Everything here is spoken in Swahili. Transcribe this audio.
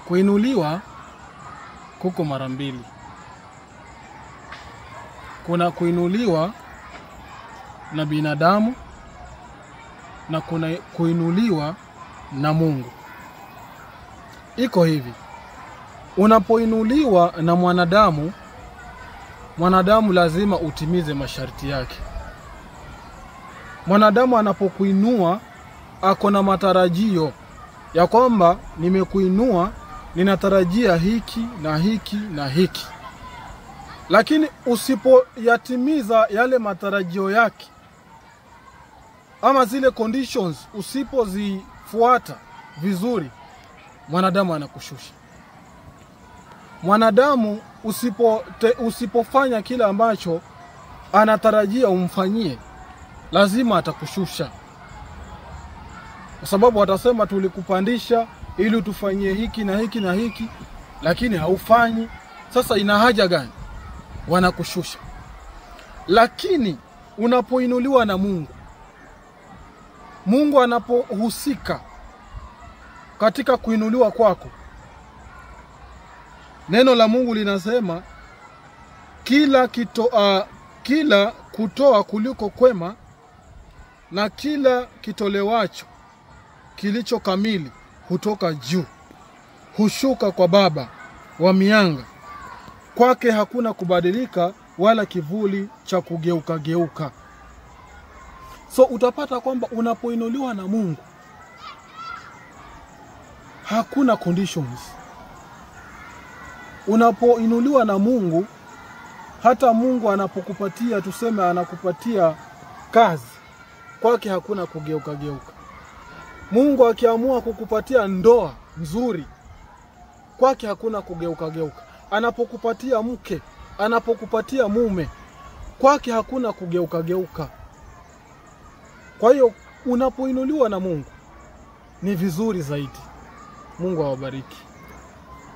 Kuinuliwa kuko mara mbili. Kuna kuinuliwa na binadamu na kuna kuinuliwa na Mungu. Iko hivi. Unapoinuliwa na mwanadamu lazima utimize masharti yake. Mwanadamu anapokuinua ako na matarajio ya kwamba nimekuinua, ninatarajia hiki na hiki na hiki. Lakini usipoyatimiza yale matarajio yake ama zile conditions usipozifuata vizuri, mwanadamu anakushusha. Mwanadamu usipofanya kile ambacho anatarajia umfanyie, lazima atakushusha. Kwa sababu atasema tulikupandisha ili utufanyie hiki na hiki na hiki, lakini haufanyi. Sasa ina haja gani? Wanakushusha. Lakini unapoinuliwa na Mungu anapohusika katika kuinuliwa kwako, neno la Mungu linasema kila kutoa kuliko kwema na kila kitolewacho kilicho kamili hutoka juu, hushuka kwa Baba wa mianga. Kwake hakuna kubadilika wala kivuli cha kugeuka. So utapata kwamba unapoinuliwa na Mungu hakuna conditions. Unapoinuliwa na Mungu, hata Mungu anapokupatia, tuseme anakupatia kazi, kwake hakuna kugeuka. Mungu akiamua kukupatia ndoa nzuri, kwake hakuna kugeuka. Anapokupatia mke, anapokupatia mume, kwake hakuna kugeuka. Kwa hiyo unapoinuliwa na Mungu ni vizuri zaidi. Mungu awabariki.